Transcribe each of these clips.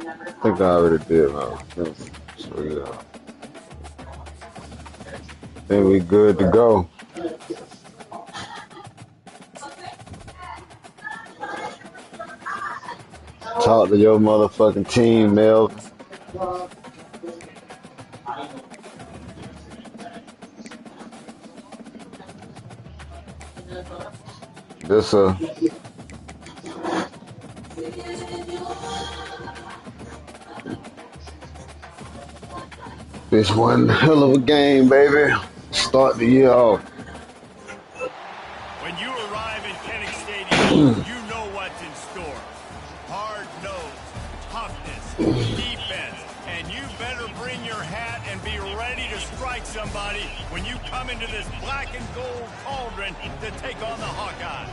I think I already did, man. So, yeah. I think we good to go. Talk to your motherfucking team, Mel. This this one hell of a game, baby. Start the year off. When you arrive in Kinnick Stadium, you know what's in store. Hard nose, toughness, defense, and you better bring your hat and be ready to strike somebody when you come into this black and gold cauldron to take on the Hawkeyes.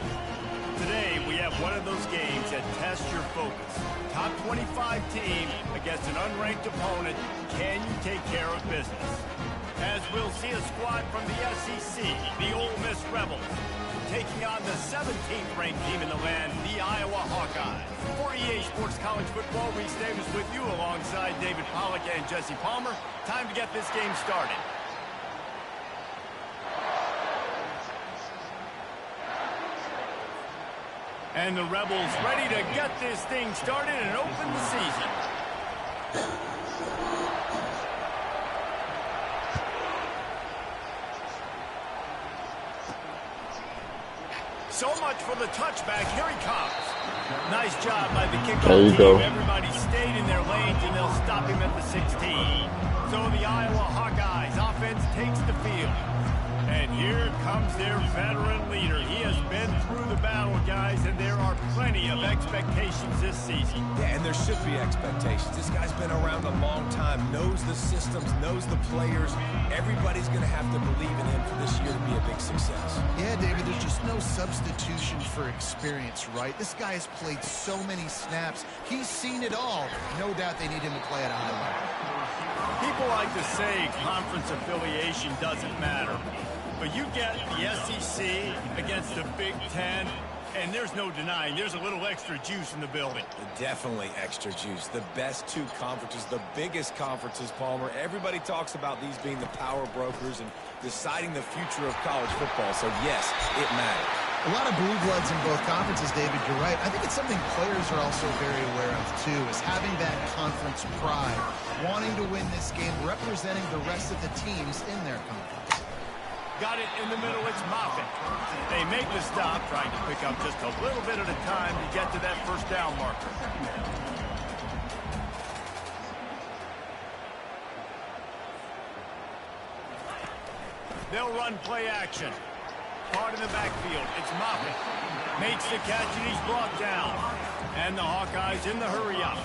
Today, we have one of those games that tests your focus. Top 25 team against an unranked opponent. Can you take care of business? As we'll see a squad from the SEC, the Ole Miss Rebels, taking on the 17th ranked team in the land, the Iowa Hawkeyes. For EA Sports College Football, Reese Davis with you alongside David Pollack and Jesse Palmer. Time to get this game started. And the Rebels ready to get this thing started and open the season. So much for the touchback. Here he comes. Nice job by the kickoff team. Go. Everybody stayed in their lanes, and they'll stop him at the 16. So the Iowa Hawkeyes offense takes the field. And here comes their veteran leader. He has been through the battle, guys, and there are plenty of expectations this season. Yeah, and there should be expectations. This guy's been around a long time, knows the systems, knows the players. Everybody's going to have to believe in him for this year to be a big success. Yeah, David, there's just no substitution for experience, right? This guy has played so many snaps. He's seen it all. No doubt they need him to play at a high level. People like to say conference affiliation doesn't matter. But you get the SEC against the Big Ten, and there's no denying there's a little extra juice in the building. Definitely extra juice. The best two conferences, the biggest conferences, Palmer. Everybody talks about these being the power brokers and deciding the future of college football. So, yes, it matters. A lot of blue bloods in both conferences, David. You're right. I think it's something players are also very aware of, too, is having that conference pride, wanting to win this game, representing the rest of the teams in their conference. Got it in the middle, it's Moffitt. They make the stop, trying to pick up just a little bit at a time to get to that first down marker. They'll run play action. Caught in the backfield, it's Moffitt. Makes the catch and he's brought down. And the Hawkeyes in the hurry up.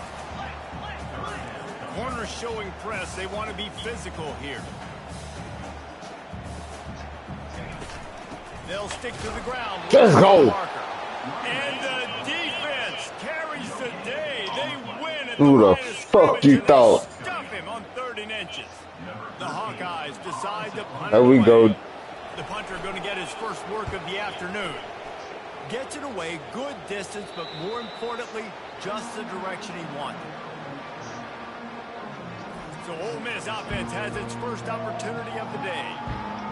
Corner showing press, they want to be physical here. They'll stick to the ground. Let's go. And the defense carries the day. They win at Who the fuck you thought? Stuff him on 3rd and inches. The Hawkeyes decide to punt. There we go. The punter going to get his first work of the afternoon. Gets it away, good distance, but more importantly, just the direction he wanted. So Ole Miss offense has its first opportunity of the day.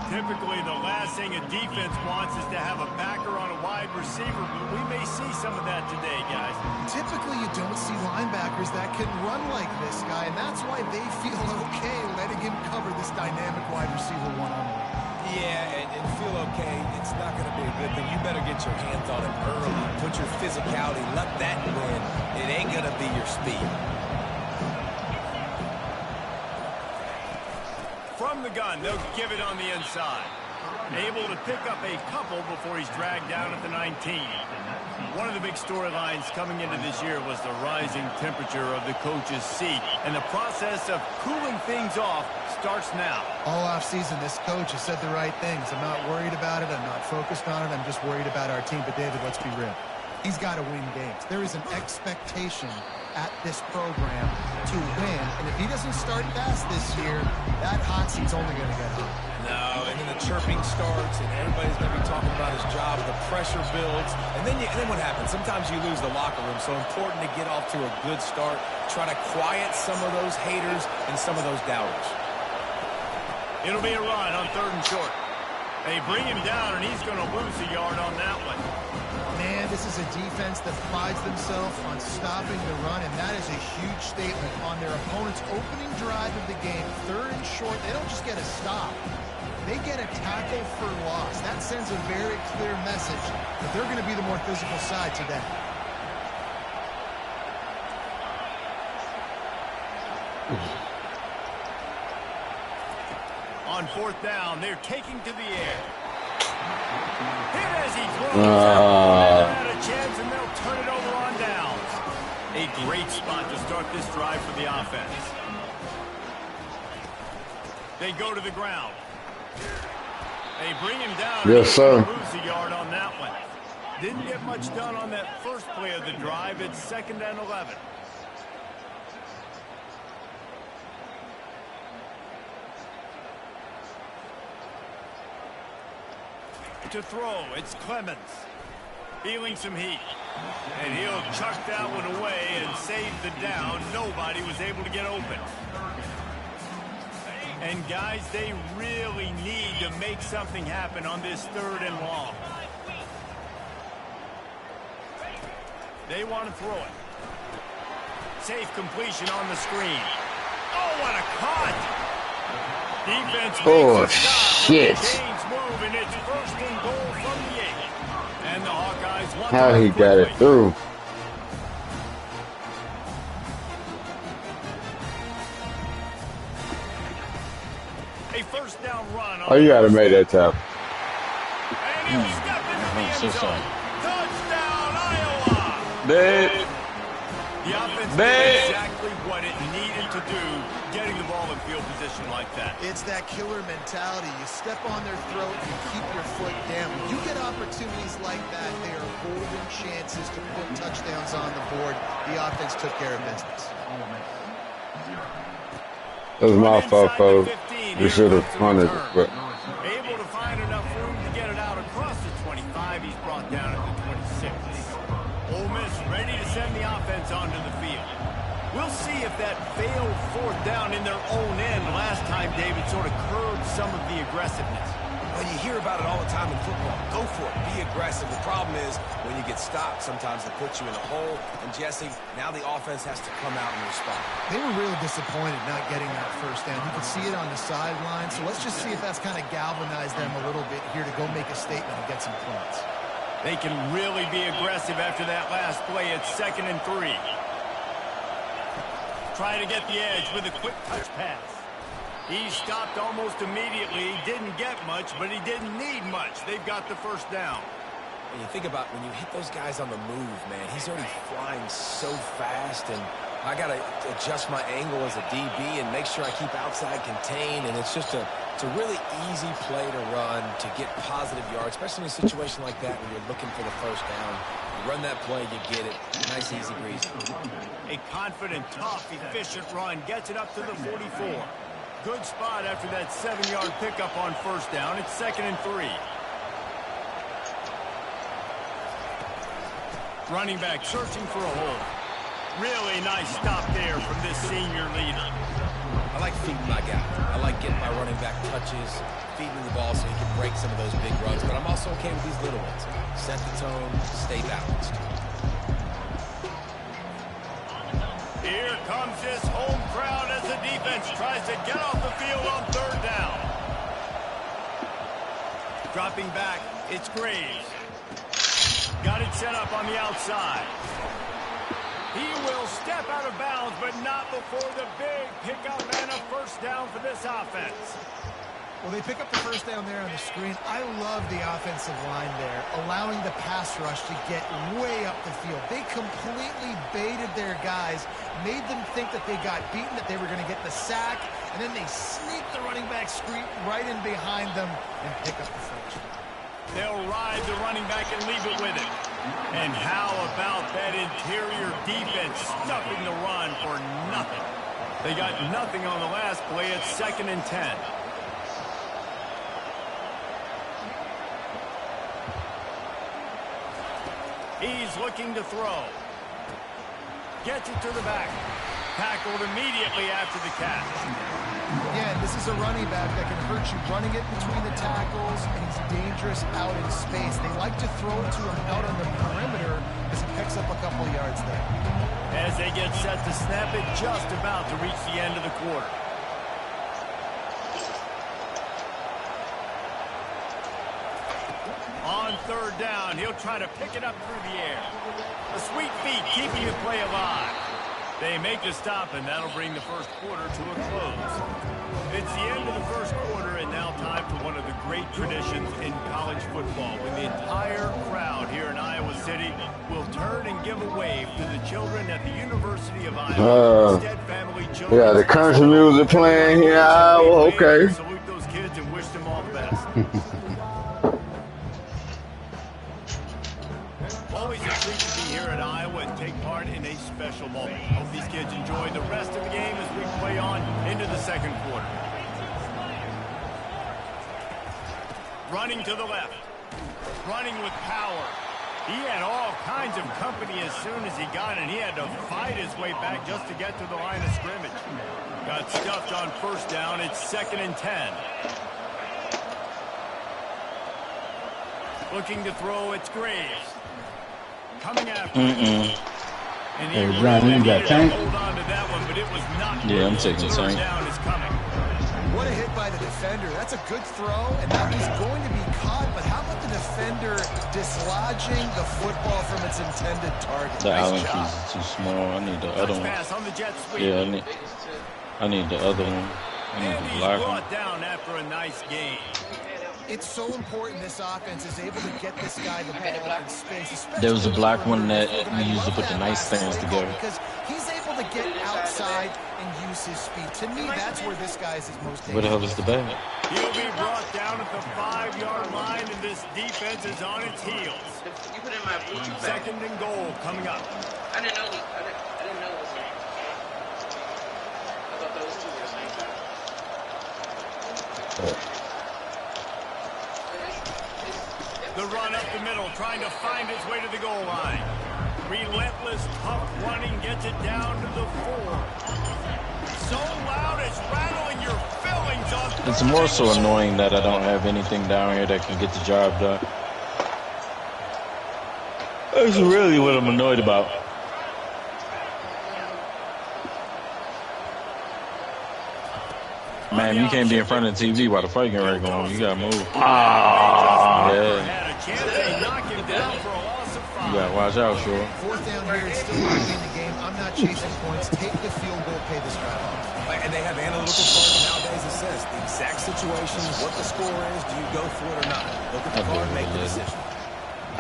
Typically, the last thing a defense wants is to have a backer on a wide receiver, but we may see some of that today, guys. Typically, you don't see linebackers that can run like this guy, and that's why they feel okay letting him cover this dynamic wide receiver one-on-one. Yeah, and feel okay, it's not going to be a good thing. You better get your hands on him early. Put your physicality, let that win. It ain't going to be your speed. From the gun, they'll give it on the inside. Able to pick up a couple before he's dragged down at the 19. One of the big storylines coming into this year was the rising temperature of the coach's seat, and the process of cooling things off starts now. All offseason, this coach has said the right things. I'm not worried about it. I'm not focused on it. I'm just worried about our team. But, David, let's be real. He's got to win games. There is an expectation at this program to win. And if he doesn't start fast this year, that hot seat's only going to get hot. No, and in the chirping starts, and everybody's going to be talking about his job. The pressure builds, and then what happens? Sometimes you lose the locker room, so important to get off to a good start. Try to quiet some of those haters and some of those doubters. It'll be a run on 3rd and short. They bring him down, and he's going to lose a yard on that one. Man, this is a defense that prides themselves on stopping the run, and that is a huge statement on their opponent's opening drive of the game. 3rd and short, they don't just get a stop. They get a tackle for loss. That sends a very clear message that they're going to be the more physical side today. On 4th down, they're taking to the air. Hit as he throws out a chance, and they'll turn it over on downs. A great spot to start this drive for the offense. They go to the ground. They bring him down. Yes, sir. Lose a yard on that one. Didn't get much done on that first play of the drive. It's 2nd and 11. To throw, it's Clemens. Feeling some heat. And he'll chuck that one away and save the down. Nobody was able to get open. And guys, they really need to make something happen on this 3rd and long. They want to throw it. Safe completion on the screen. Oh, what a cut! Defense makes a stop. Shit. Chains move, and it's 1st and goal from the 8. And the Hawkeyes want How to he got it through. A 1st down run. Oh, you gotta make that tackle. And he'll step into the end zone. Touchdown, Iowa! Dead. The offense did exactly what it needed to do, getting the ball in field position like that. It's that killer mentality. You step on their throat, you keep your foot down. When you get opportunities like that, they are golden chances to put touchdowns on the board. The offense took care of business. That was my fault, folks. We should have punted it, but Able to find enough room to get it out across the 25. He's brought down at the 26. Ole Miss ready to send the offense onto the field. We'll see if that failed 4th down in their own end last time, David, sort of curbed some of the aggressiveness. Well, you hear about it all the time in football. Go for it. Be aggressive. The problem is when you get stopped, sometimes they put you in a hole. And, Jesse, now the offense has to come out and respond. They were really disappointed not getting that 1st down. You could see it on the sideline. So let's just see if that's kind of galvanized them a little bit here to go make a statement and get some points. They can really be aggressive after that last play. It's 2nd and 3. Trying to get the edge with a quick touch pass. He stopped almost immediately. He didn't get much, but he didn't need much. They've got the 1st down. And you think about when you hit those guys on the move, man, he's already flying so fast, and I got to adjust my angle as a DB and make sure I keep outside contained, and it's just it's a really easy play to run to get positive yards, especially in a situation like that when you're looking for the 1st down. You run that play, you get it. Nice, easy breeze. A confident, tough, efficient run gets it up to the 44. Good spot after that 7-yard pickup on 1st down. It's 2nd and 3. Running back searching for a hole. Really nice stop there from this senior leader. I like feeding my guy. I like getting my running back touches, feeding the ball so he can break some of those big runs. But I'm also okay with these little ones. Set the tone, stay balanced. Here comes this home crowd as the defense tries to get off the field on 3rd down. Dropping back, it's Graves. Got it set up on the outside. He will step out of bounds, but not before the big pickup and a 1st down for this offense. Well, they pick up the 1st down there on the screen. I love the offensive line there, allowing the pass rush to get way up the field. They completely baited their guys, made them think that they got beaten, that they were going to get the sack, and then they sneak the running back screen right in behind them and pick up the first. They'll ride the running back and leave it with it. And how about that interior defense stuffing the run for nothing? They got nothing on the last play. It's 2nd and 10. He's looking to throw. Gets it to the back. Tackled immediately after the catch. Yeah, this is a running back that can hurt you running it between the tackles, and he's dangerous out in space. They like to throw it to him out on the perimeter as he picks up a couple of yards there. As they get set to snap it, just about to reach the end of the quarter. On third down, he'll try to pick it up through the air. A sweet feet keeping the play alive. They make the stop, and that'll bring the first quarter to a close. It's the end of the first quarter, and now time for one of the great traditions in college football, when the entire crowd here in Iowa City will turn and give a wave to the children at the University of Iowa. Yeah, the country music playing here in Iowa. Okay. Salute those kids and wish them all the best. Always a treat to be here at Iowa and take part in a special moment. Hope these kids enjoy the rest of the game as we play on into the second quarter. Running to the left. Running with power. He had all kinds of company as soon as he got it. He had to fight his way back just to get to the line of scrimmage. Got stuffed on first down. It's 2nd and 10. Looking to throw, it's Graves. Coming after him. And he really needed to hold on to that one, but it was not. Yeah, I'm taking the third same. down is coming. What a hit by the defender. That's a good throw, and that was going to be caught, but how about the defender dislodging the football from its intended target? The Nice Allen job. keys is too small. I need the other Touch one. pass on the jet sweep. Yeah, I need the other one. I need And the he's black one. brought down after a nice gain. It's so important this offense is able to get this guy the ball in space. Especially There was a black one that I we used to love put the that nice last stands play call together. because he's able to get outside and use his speed. To me, that's where this guy is his most dangerous. Where the hell is the bag? He'll be brought down at the 5-yard line, and this defense is on its heels. You put in my Bluetooth bag. 2nd and goal coming up. I didn't know. I didn't know it was here. I thought those two were the same time. The run up the middle, trying to find his way to the goal line. Relentless, tough running, gets it down to the 4. So loud, it's rattling your fillings on. It's more so annoying that I don't have anything down here that can get the job done. That's really what I'm annoyed about. Man, you can't be in front of the TV while the fight getting ready to go on. You gotta move. Yeah. Had a chance to knock him down for a loss of 5. You gotta watch out, sure. 4th down here, it's still early in the game. I'm not chasing points. Take the field goal, pay this drive off. And they have analytical card nowadays that says the exact situation, what the score is, do you go for it or not? Look at the card, make the decision.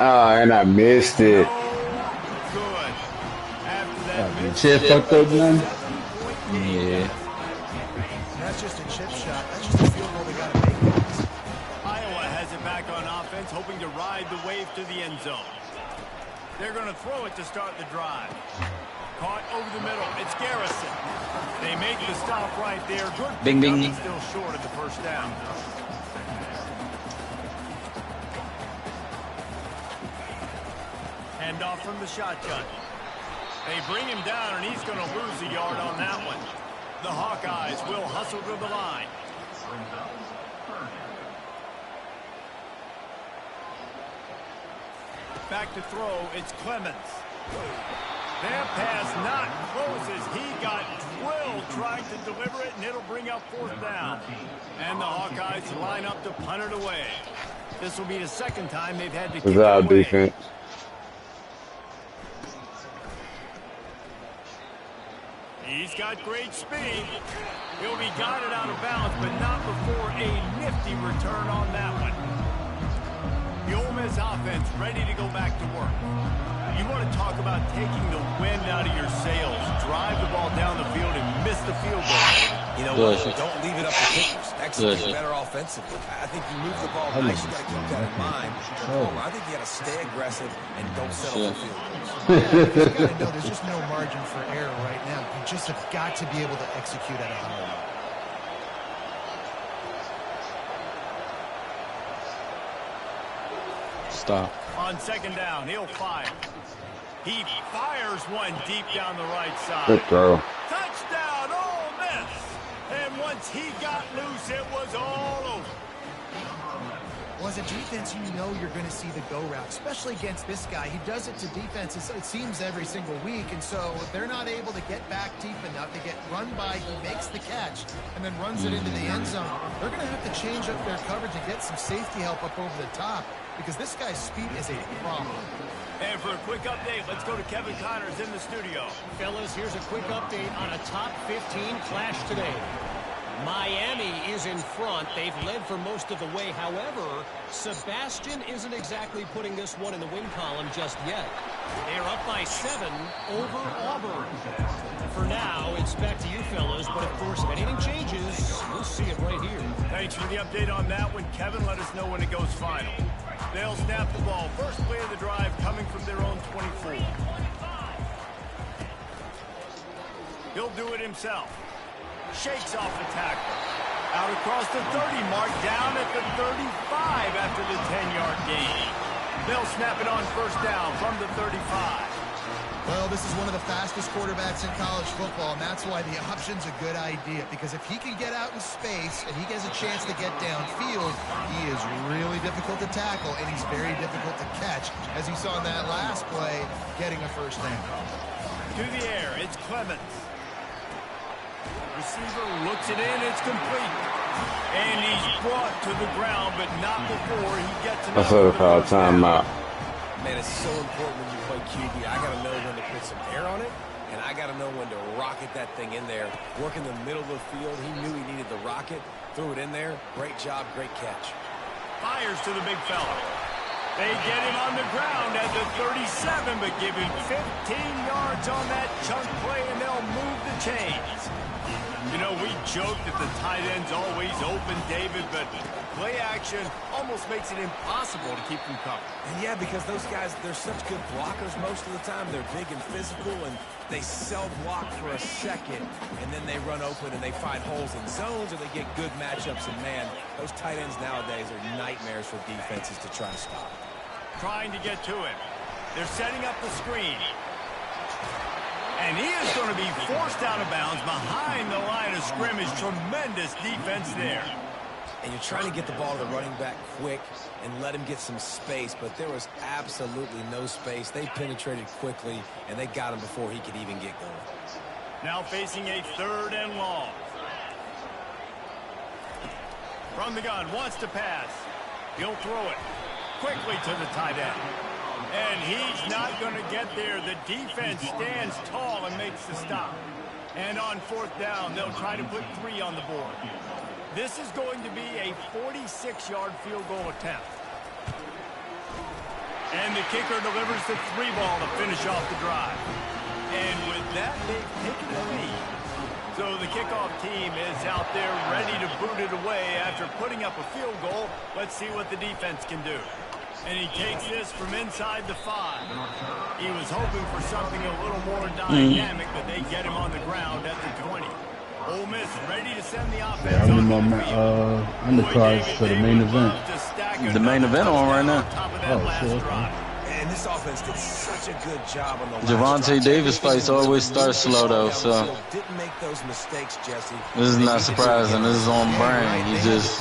And I missed it. Good. After that Your miss, chip fucked up, man. Yeah. That's just a chip shot. That's just a field goal they got to make. Iowa has it back on offense, hoping to ride the wave to the end zone. They're going to throw it to start the drive. Caught over the middle. It's Garrison. They make the stop right there. Good Bing, pickup, bing. but still short of the first down. Hand off from the shotgun. They bring him down, and he's going to lose a yard on that one. The Hawkeyes will hustle to the line. Back to throw, it's Clemens. That pass not close as he got drilled trying to deliver it, and it'll bring up 4th down. And the Hawkeyes line up to punt it away. This will be the 2nd time they've had to kick Good it job, away. defense. He's got great speed. He'll be guided out of bounds, but not before a nifty return on that one. The Ole Miss offense ready to go back to work. You want to talk about taking the wind out of your sails. Drive the ball down the field and miss the field goal. You know Good. what? Don't leave it up to kickers. Execute Good. better offensively. I think you move the ball nice. You got to keep that in mind. I think you got to stay aggressive and don't settle for field goals. You got to know there's just no margin for error right now. You just have got to be able to execute at a high level. stop. On second down, he'll fire. He fires one deep down the right side. Good throw. Touchdown, Ole Miss! And once he got loose, it was all over. Well, as a defense, you know you're going to see the go route, especially against this guy. He does it to defenses, it seems, every single week. And so if they're not able to get back deep enough, they get run by, he makes the catch, and then runs it into the end zone. They're going to have to change up their coverage and get some safety help up over the top because this guy's speed is a problem. And for a quick update, let's go to Kevin Connors in the studio. Fellas, here's a quick update on a top 15 clash today. Miami is in front. They've led for most of the way. However, Sebastian isn't exactly putting this one in the win column just yet. They're up by 7 over Auburn. For now, it's back to you fellas, but of course, if anything changes, we'll see it right here. Thanks for the update on that one, Kevin. Let us know when it goes final. They'll snap the ball. First play of the drive coming from their own 24. He'll do it himself. Shakes off the tackle. Out across the 30 mark, down at the 35 after the 10-yard gain. They'll snap it on first down from the 35. Well, this is one of the fastest quarterbacks in college football, and that's why the option's a good idea. Because if he can get out in space and he gets a chance to get downfield, he is really difficult to tackle, and he's very difficult to catch, as you saw in that last play, getting a first down. To the air, it's Clemens. Receiver looks it in, it's complete. And he's brought to the ground, but not before he gets I said a foul timeout. Man, it's so important when you play QB. I got to know when to put some air on it, and I got to know when to rocket that thing in there. Work in the middle of the field. He knew he needed the rocket, threw it in there. Great job, great catch. Fires to the big fella. They get him on the ground at the 37, but give him 15 yards on that chunk play, and they'll move the chains. You know, we joked that the tight end's always open, David, but play action almost makes it impossible to keep them covered. And yeah, because those guys, they're such good blockers most of the time. They're big and physical, and they self-block for a second, and then they run open and they find holes in zones, or they get good matchups. And, man, those tight ends nowadays are nightmares for defenses to try to stop. Trying to get to him. They're setting up the screen. And he is going to be forced out of bounds behind the line of scrimmage. Tremendous defense there. And you're trying to get the ball to the running back quick and let him get some space, but there was absolutely no space. They penetrated quickly, and they got him before he could even get going. Now facing a 3rd and long. From the gun, wants to pass. He'll throw it quickly to the tight end. And he's not going to get there. The defense stands tall and makes the stop. And on 4th down, they'll try to put 3 on the board. This is going to be a 46-yard field goal attempt. And the kicker delivers the 3 ball to finish off the drive. And with that, they've taken the lead. So the kickoff team is out there ready to boot it away after putting up a field goal. Let's see what the defense can do. And he takes this from inside the 5. He was hoping for something a little more dynamic, but they get him on the ground at the 20. Ole Miss ready to send the offense. Yeah, I'm in my undercards for the main event. The main event on right now. Oh, sure. And this offense did such a good job on the Javonte Davis fights always start slow though, so didn't make those mistakes, Jesse. This is not surprising. This is on brand. He just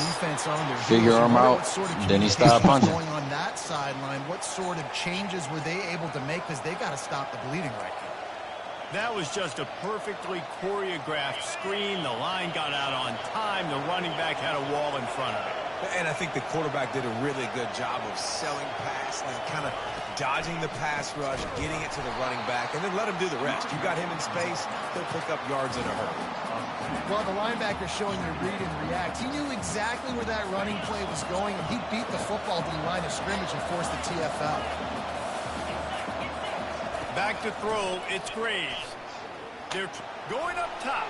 figure him out, then he started punching. Going on that sideline, what sort of changes were they able to make? Because they got to stop the bleeding right now. That was just a perfectly choreographed screen. The line got out on time. The running back had a wall in front of it. And I think the quarterback did a really good job of selling pass and kind of dodging the pass rush, getting it to the running back, and then let him do the rest. You got him in space, he'll pick up yards in a hurry. Well, the linebacker showing you read and react. He knew exactly where that running play was going, and he beat the football to the line of scrimmage and forced the TFL. Back to throw, it's Graves. They're going up top.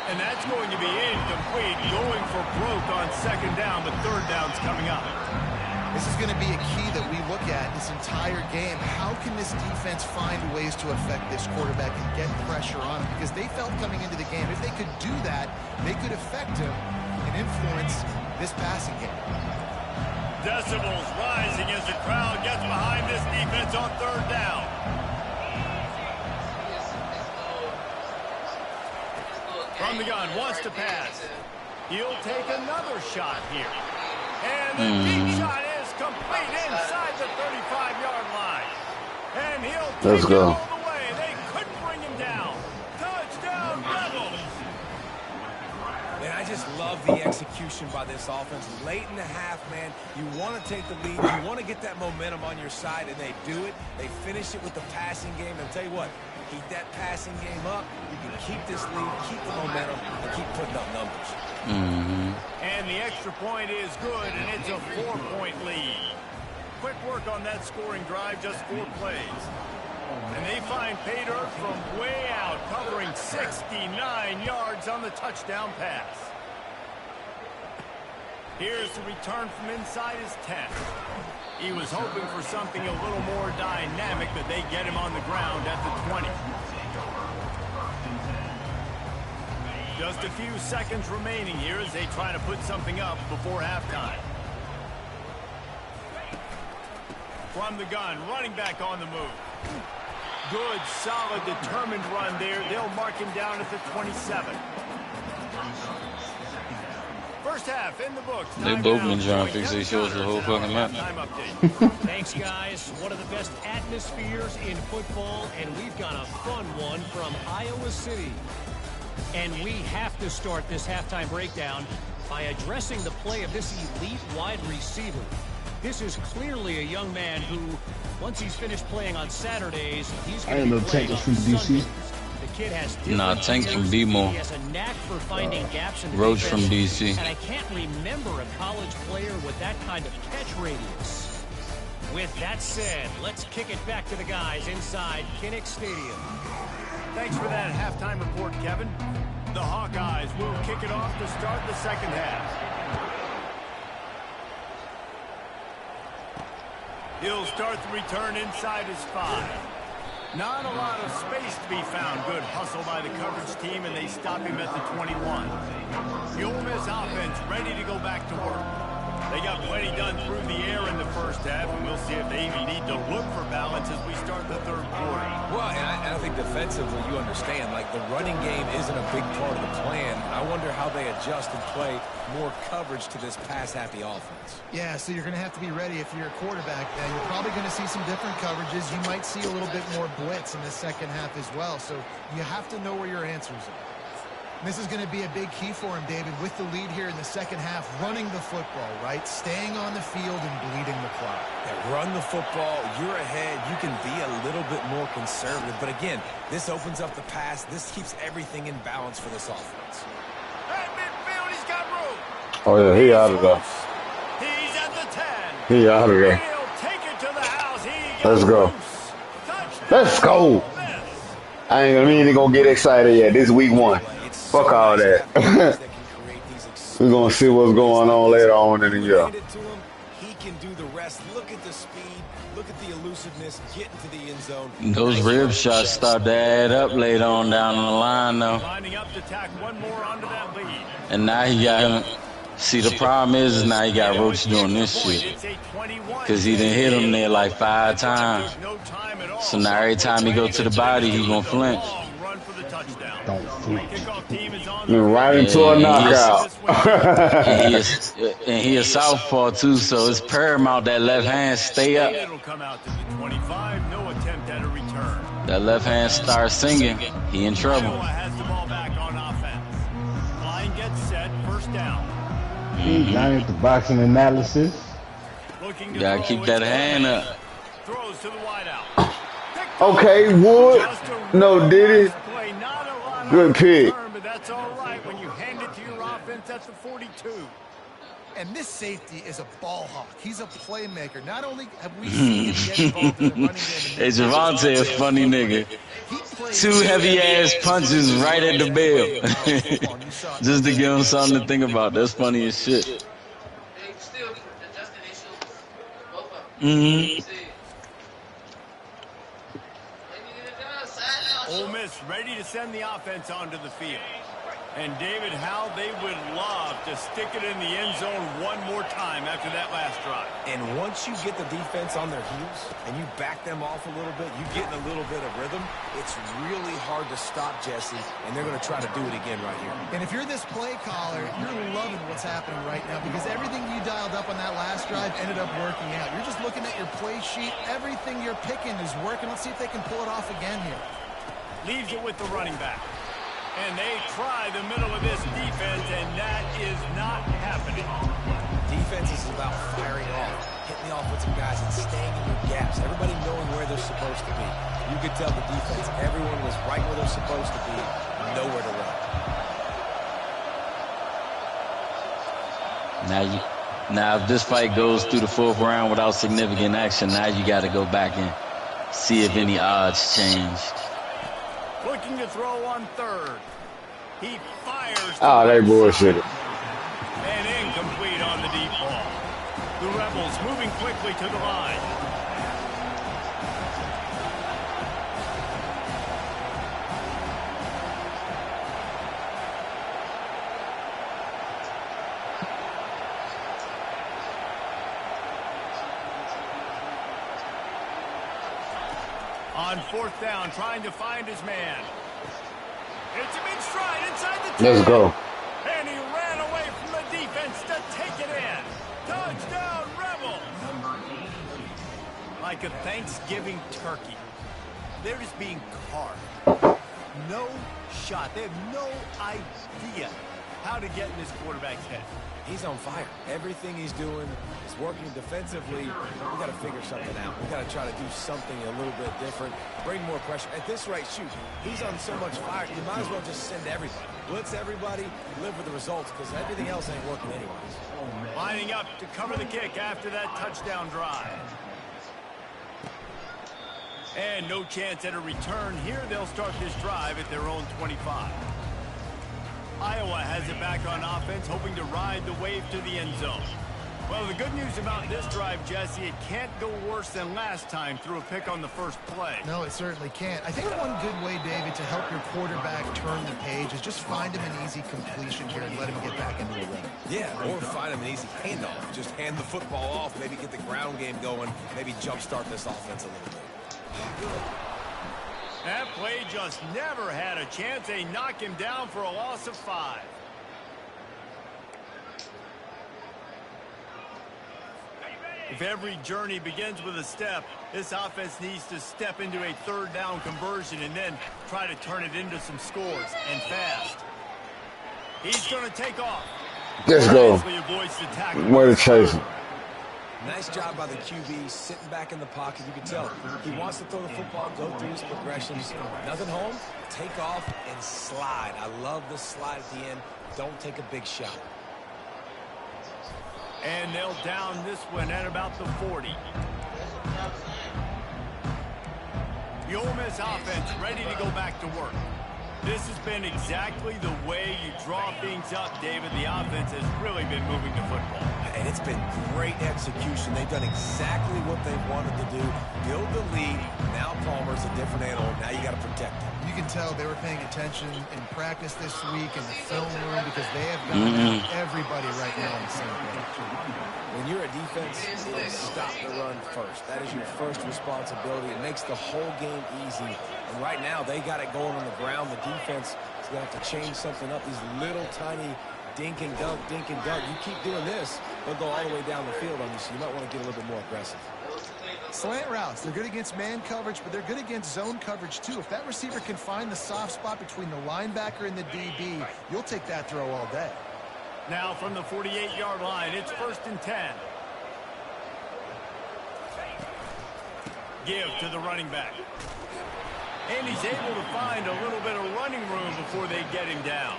And that's going to be incomplete, going for broke on 2nd down, but 3rd down's coming up. This is going to be a key that we look at this entire game. How can this defense find ways to affect this quarterback and get pressure on him? Because they felt coming into the game, if they could do that, they could affect him and influence this passing game. Decibels rising as the crowd gets behind this defense on third down. From the gun, wants to pass. He'll take another shot here. And the deep shot is complete inside the 35-yard line. And he'll take it all the way. They couldn't bring him down. Touchdown, Rebels. Man, I just love the execution by this offense. Late in the half, man, you want to take the lead. You want to get that momentum on your side, and they do it. They finish it with the passing game. And I'll tell you what, keep that passing game up. You can keep this lead, keep the momentum, and keep putting up numbers. And the extra point is good, and it's a 4-point lead. Quick work on that scoring drive, just 4 plays. And they find pay dirt from way out, covering 69 yards on the touchdown pass. Here's the return from inside his 10. He was hoping for something a little more dynamic, but they get him on the ground at the 20. Just a few seconds remaining here as they try to put something up before halftime. From the gun, running back on the move. Good, solid, determined run there. They'll mark him down at the 27. First half in the books. They both been trying to fix these shows the whole fucking match. Thanks, guys. One of the best atmospheres in football, and we've got a fun one from Iowa City. And we have to start this halftime breakdown by addressing the play of this elite wide receiver. This is clearly a young man who, once he's finished playing on Saturdays, he's going to be playing on Sundays. The kid has Tank from B-More. He has a knack for finding gaps in the Roach defense, from DC. and I can't remember a college player with that kind of catch radius. With that said, let's kick it back to the guys inside Kinnick Stadium. Thanks for that halftime report, Kevin. The Hawkeyes will kick it off to start the second half. He'll start the return inside his 5. Not a lot of space to be found. Good hustle by the coverage team, and they stop him at the 21. The Ole Miss offense ready to go back to work. They got plenty done through the air in the first half, and we'll see if they even need to look for balance as we start the third quarter. Well, and I think defensively, you understand, like the running game isn't a big part of the plan. I wonder how they adjust and play more coverage to this pass-happy offense. Yeah, so you're going to have to be ready if you're a quarterback. Now, you're probably going to see some different coverages. You might see a little bit more blitz in the second half as well, so you have to know where your answers are. This is going to be a big key for him, David, with the lead here in the second half, running the football, right? Staying on the field and bleeding the clock. Yeah, run the football, you're ahead, you can be a little bit more conservative. But again, this opens up the pass. This keeps everything in balance for this offense. At midfield, he's got room. Oh, yeah, he out of there. He's at the 10. He out of there. He'll take it to the house. Let's go. Let's go. I ain't gonna get excited yet. This is week 1. Fuck all that. We're going to see what's going on later on in the year. He can do the rest. Look at the speed. Look at the elusiveness. Get into the end zone. Those rib shots start to add up later on down the line, though. Lining up to tack one more onto that lead. And now he got him. See, the problem is now he got Roach doing this shit. Because he done hit him there like 5 times. So now every time he go to the body, he going to flinch. Don't flinch. Right into a knockout. and he a southpaw too, so it's paramount that left hand stay up. That left hand starts singing, he in trouble. Not into boxing analysis. You gotta keep that hand up. Okay, Wood. No, did it? Good pick. But that's all right when you hand it to your offense at the 42. And this safety is a ball hawk. He's a playmaker. Not only have we seen him get involved in the running game. Hey, Javante a funny nigga. 2 heavy-ass punches right at the bell. Just to give him something to think about. That's funny as shit. Ole Miss ready to send the offense onto the field. And, David, how they would love to stick it in the end zone one more time after that last drive. And once you get the defense on their heels and you back them off a little bit, you get in a little bit of rhythm, it's really hard to stop, Jesse, and they're going to try to do it again right here. And if you're this play caller, you're loving what's happening right now because everything you dialed up on that last drive ended up working out. You're just looking at your play sheet. Everything you're picking is working. Let's see if they can pull it off again here. Leaves it with the running back. And they try the middle of this defense, and that is not happening. Defense is about firing off, hitting the offensive guys, and staying in your gaps. Everybody knowing where they're supposed to be. You could tell the defense, everyone was right where they're supposed to be, nowhere to run. Now if this fight goes through the 4th round without significant action, now you got to go back and see if any odds change. Looking to throw on 3rd. He fires. Oh, they bullshitted. And incomplete on the deep ball. The Rebels moving quickly to the line. On 4th down, trying to find his man. It's him in stride inside the 10. Let's go. And he ran away from the defense to take it in. Touchdown, Rebels. Like a Thanksgiving turkey. They're just being carved. No shot. They have no idea how to get in this quarterback's head. He's on fire. Everything he's doing is working defensively. We got to figure something out. We got to try to do something a little bit different. Bring more pressure. At this rate, shoot, he's on so much fire. You might as well just send everybody. Blitz everybody, live with the results, because everything else ain't working anyways. Lining up to cover the kick after that touchdown drive. And no chance at a return here. They'll start this drive at their own 25. Iowa has it back on offense, hoping to ride the wave to the end zone. Well, the good news about this drive, Jesse, it can't go worse than last time through a pick on the first play. No, it certainly can't. I think one good way, David, to help your quarterback turn the page is just find him an easy completion here and let him get back into a rhythm. Yeah, or find him an easy handoff. Just hand the football off, maybe get the ground game going, maybe jumpstart this offense a little bit. That play just never had a chance. They knock him down for a loss of 5. If every journey begins with a step, this offense needs to step into a 3rd down conversion and then try to turn it into some scores, and fast. He's going to take off. Let's go. Way to chase him. Nice job by the QB, sitting back in the pocket. You can tell he wants to throw the football, go through his progressions. Nothing home, take off and slide. I love the slide at the end. Don't take a big shot. And they'll down this one at about the 40. The Ole Miss offense ready to go back to work. This has been exactly the way you draw things up, David. The offense has really been moving the football. And it's been great execution. They've done exactly what they wanted to do. Build the lead. Now Palmer's a different animal. Now you got to protect him. You can tell they were paying attention in practice this week in the film room because they have got everybody right now on the same page. When you're a defense, it is stop the run first. That is your first responsibility. It makes the whole game easy. And right now, they got it going on the ground. The defense is going to have to change something up. These little tiny dink and dunk, dink and dunk. You keep doing this, they'll go all the way down the field on you, so you might want to get a little bit more aggressive. Slant routes, they're good against man coverage, but they're good against zone coverage too. If that receiver can find the soft spot between the linebacker and the DB, you'll take that throw all day. Now from the 48-yard line, it's 1st and 10. Give to the running back. And he's able to find a little bit of running room before they get him down.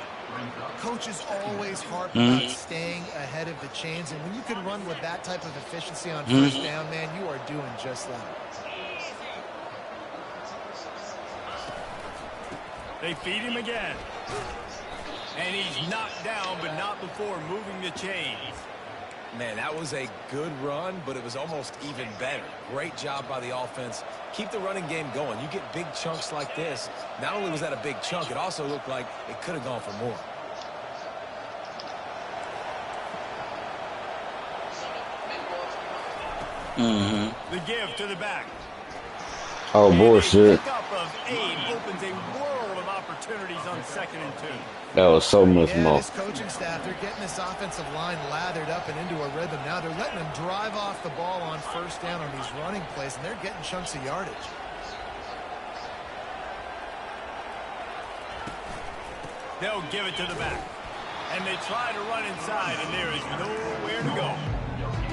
Coaches always harp about staying ahead of the chains, and when you can run with that type of efficiency on 1st down, man, you are doing just that. They feed him again. And he's knocked down, but not before moving the chains. Man, that was a good run, but it was almost even better. Great job by the offense. Keep the running game going. You get big chunks like this. Not only was that a big chunk, it also looked like it could have gone for more. The give to the back. Oh, bullshit. Pickup of 8 opens a world of opportunities on 2nd and 2. That was so much more. This coaching staff, they're getting this offensive line lathered up and into a rhythm. Now they're letting them drive off the ball on 1st down on these running plays, and they're getting chunks of yardage. They'll give it to the back. And they try to run inside, and there is nowhere to go.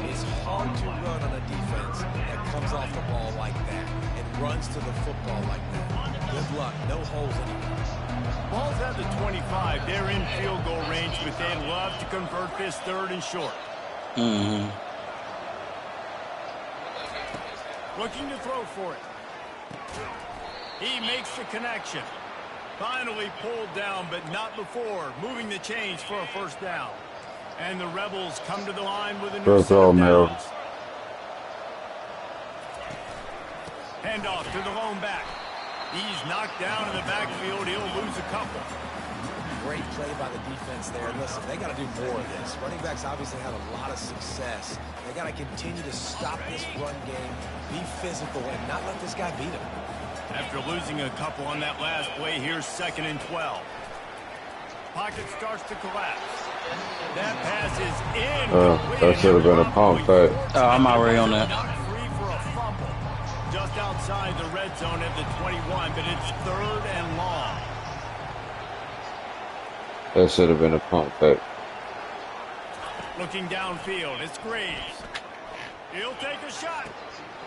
It's hard to run on a defense that comes off the ball like that and runs to the football like that. Good luck. No holes anywhere. Ball's at the 25. They're in field goal range, but they'd love to convert this 3rd and short. Looking to throw for it. He makes the connection. Finally pulled down, but not before. Moving the chains for a 1st down. And the Rebels come to the line with a new set of downs. Handoff to the lone back. He's knocked down in the backfield. He'll lose a couple. Great play by the defense there. Listen, they got to do more of this. Running backs obviously had a lot of success. They got to continue to stop this run game, be physical, and not let this guy beat him. After losing a couple on that last play, here's 2nd and 12. Pocket starts to collapse. That pass is in. That should have been a pump fake. Oh, I'm already on that. Not free for a fumble. Just outside the red zone at the 21, but it's 3rd and long. That should have been a pump fake. Looking downfield, it's Graves. He'll take a shot.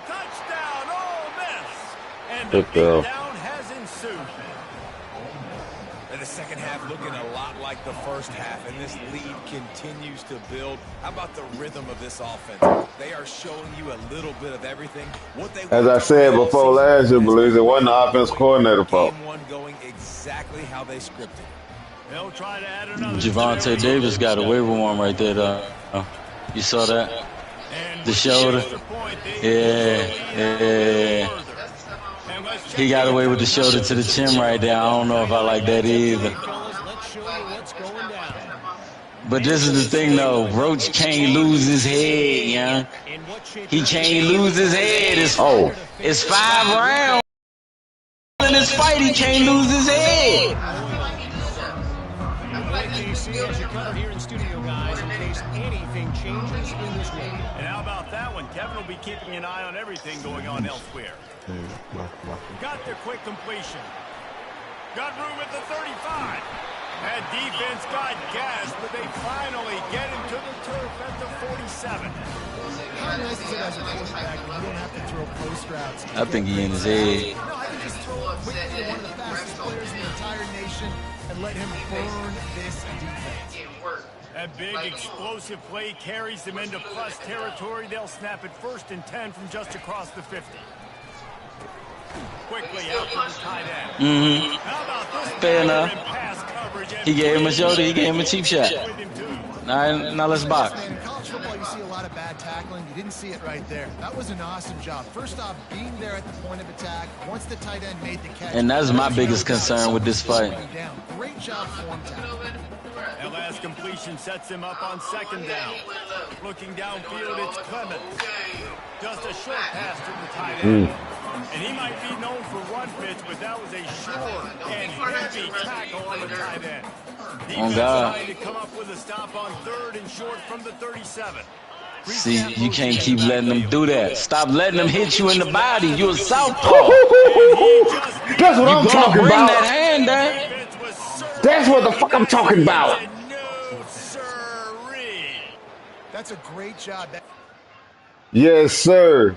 Touchdown, Ole Miss. And the beatdown has ensued. And the 2nd half looking a lot like the 1st half, and this lead continues to build. How about the rhythm of this offense? They are showing you a little bit of everything. What they As I said before last year, believes it wasn't the offense coordinator fault. Game 1 going exactly how they scripted. They'll try to add another. Javonte Davis got away with one right there, though. You saw that? The shoulder. Yeah. He got away with the shoulder to the chin right there. I don't know if I like that either. But this is the thing, though. Roach can't lose his head, yeah. He can't lose his head. It's 5 rounds. In this fight, he can't lose his head. And how about that one? Kevin will be keeping an eye on everything going on elsewhere. Got the quick completion. Got room at the 35. That defense got gas, but they finally get him to the turf at the 47. How nice is it as a quarterback when you don't have to throw post routes? I think he in his head. No, I can just throw it quickly to one of the fastest players in the entire nation and let him burn this defense. That big explosive play carries them into plus territory. They'll snap it 1st and 10 from just across the 50. Quickly out to the tight end. How about this? Fair enough. He gave him a shoulder. He gave him a cheap shot. Now let's box. In college football, you see a lot of bad tackling. You didn't see it right there. That was an awesome job. First off, being there at the point of attack. Once the tight end made the catch. And that's my biggest concern with this fight. Great job form tackle. That last completion sets him up on 2nd down. Looking downfield, it's Clemens. Just a short pass to the tight end. And he might be known for run fits, but that was a short and heavy tackle on the tight end. Defense trying to come up with a stop on 3rd and short from the 37. See, you can't keep letting them do that. Stop letting them hit you in the body. You're a southpaw. That's what I'm talking bring about. That hand down. That's what the fuck I'm talking about. That's a great job. Yes, sir.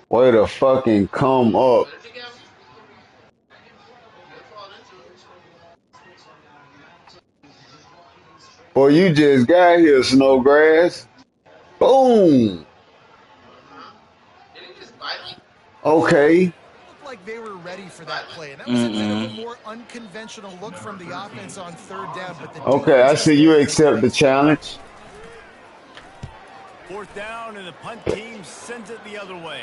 Way to fucking come up. Boy, you just got here, Snowgrass. Boom. Okay. Looked like they were ready for that play, and that was a bit of a more unconventional look from the offense on 3rd down. But the okay, I see you accept the challenge. 4th down, and the punt team sends it the other way.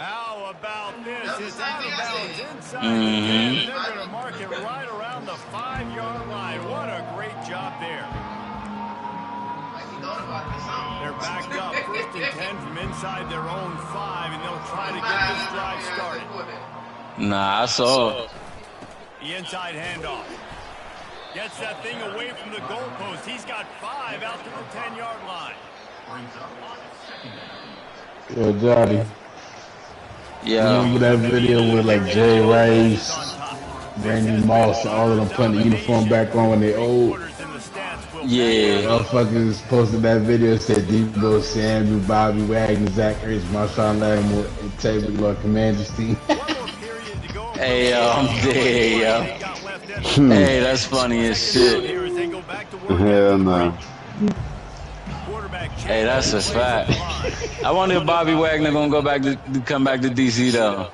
How about this? It's out of bounds inside the 10, and they're going to mark it right around the 5-yard line. What a great job there. They're backed up, 1st and 10 from inside their own 5, and they'll try to get this drive started. Nah, I saw it. The inside handoff. Gets that thing away from the goalpost. He's got 5 out to the 10-yard line. Yo, Johnny. Yeah. Remember that video with like Jay Rice, Randy Moss, all of them putting the uniform back on when they old? Yeah. Motherfuckers posted that video, said Debo Samuel, Bobby Wagner, Zach Ertz, Marshawn Lattimore, and Taylor Lord Commanders team. Hey, I'm dead, yo. Hey, that's funny as shit. Hell no. Hey, that's a fact. I wonder if Bobby Wagner gonna come back to DC though.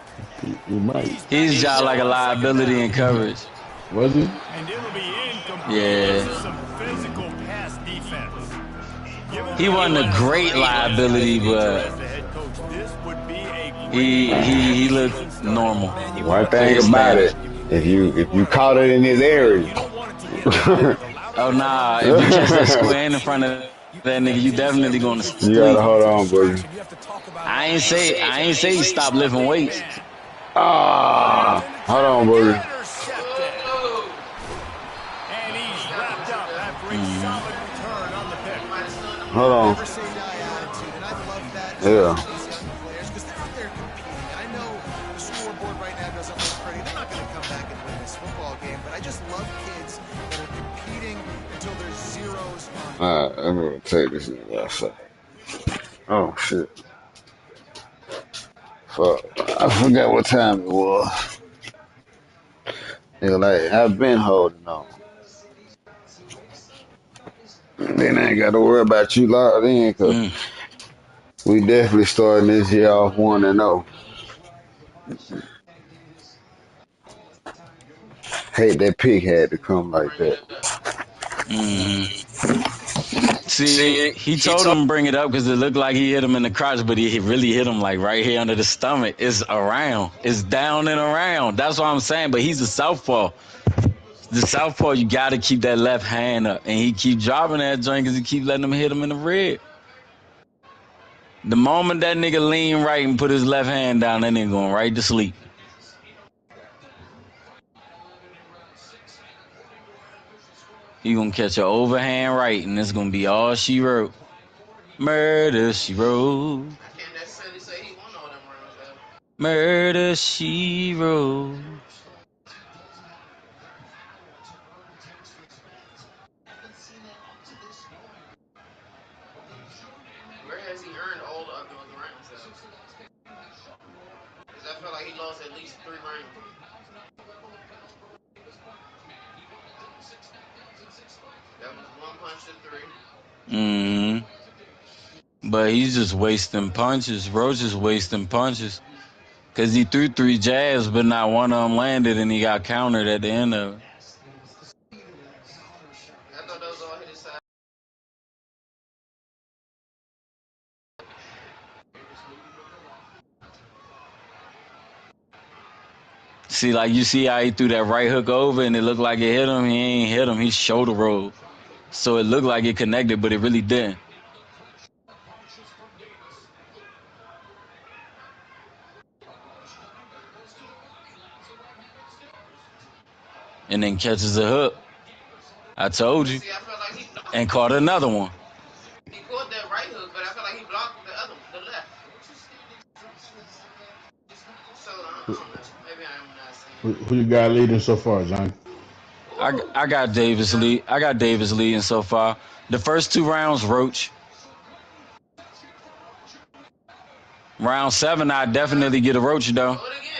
He might. He's just like a liability in coverage. Was he? Yeah. He wasn't a great liability, but he looked normal. One thing about it, if you caught it in his area. Oh nah, if you catch that square in front of that nigga, you definitely gonna sleep. You gotta hold on, buddy. I ain't say he stopped lifting weights. Ah, hold on, buddy. And he's wrapped up after a solid return on the pick. Hold on. Yeah. Because they're out there competing. And I know the scoreboard right now doesn't look pretty. They're not going to come back and win this football game. But I just love kids that are competing until there's zeros on. All right, I'm gonna take this nigga outside. Oh shit. Fuck. I forgot what time it was. Nigga, like, I've been holding on. Then I ain't got to worry about you locked in, because we definitely starting this year off 1-0. Hate that pick had to come like that. See, he told him to bring it up because it looked like he hit him in the crotch, but he really hit him like right here under the stomach. It's around. It's down and around. That's what I'm saying, but he's a southpaw. The southpaw, you got to keep that left hand up, and he keep dropping that joint because he keep letting him hit him in the rib. The moment that nigga lean right and put his left hand down, that nigga going right to sleep. He gonna catch an overhand right, and it's gonna be all she wrote. Murder, she wrote. I can't necessarily say he won all them rounds, though. Murder, she wrote. Where has he earned all of those rounds, though? Because I feel like he lost at least 3 rounds. That was 1 punch to 3. But he's just wasting punches. Roach is wasting punches. Because he threw 3 jabs, but not one of them landed, and he got countered at the end of it. I thought those all hit his side. See, like, you see how he threw that right hook over, and it looked like it hit him? He ain't hit him. He shoulder rolled. So it looked like it connected, but it really didn't. And then catches a hook. I told you. See, I feel like he blocked. And caught another one. He caught that right hook, but I feel like he blocked the left. So, I don't know. Maybe I'm not seeing. Who you got leading so far, John? I got Davis lead. I got Davis leading so far. The first 2 rounds, Roach. Round 7, I definitely get a Roach, though. Do it again.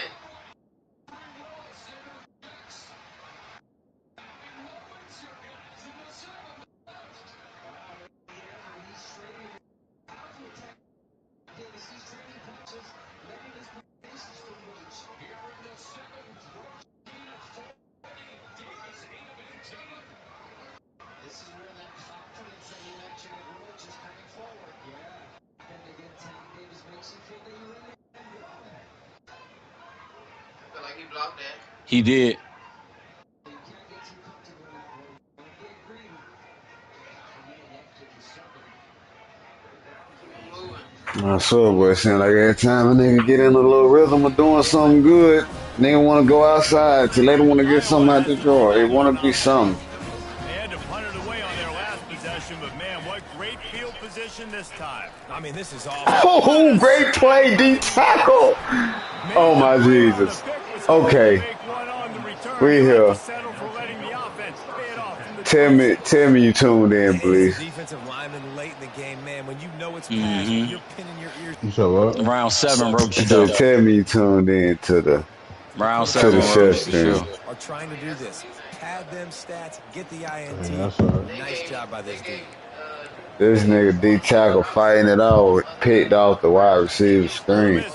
He did. I swear, boy, it seems like every time a nigga get in a little rhythm of doing something good, nigga want to go outside till they don't want to get something out the drawer. They want to be something. They had to punt it away on their last possession, but man, what great field position this time. I mean, this is awesome. Oh, great play, deep tackle. Oh, my Jesus. Okay. We here. Tell me you tuned in, please. Defensive lineman late in the game, man. When you know it's past, you're pinning your ears. So what? Round 7 Roach I you though. said, tell me you tuned in to the Round 7 chef Roach stream. sure. Are trying to do this. Pad them stats, get the INT. Yeah, that's all right. Nice job by this dude. This nigga D tackle fighting it out, picked off the wide receiver screen.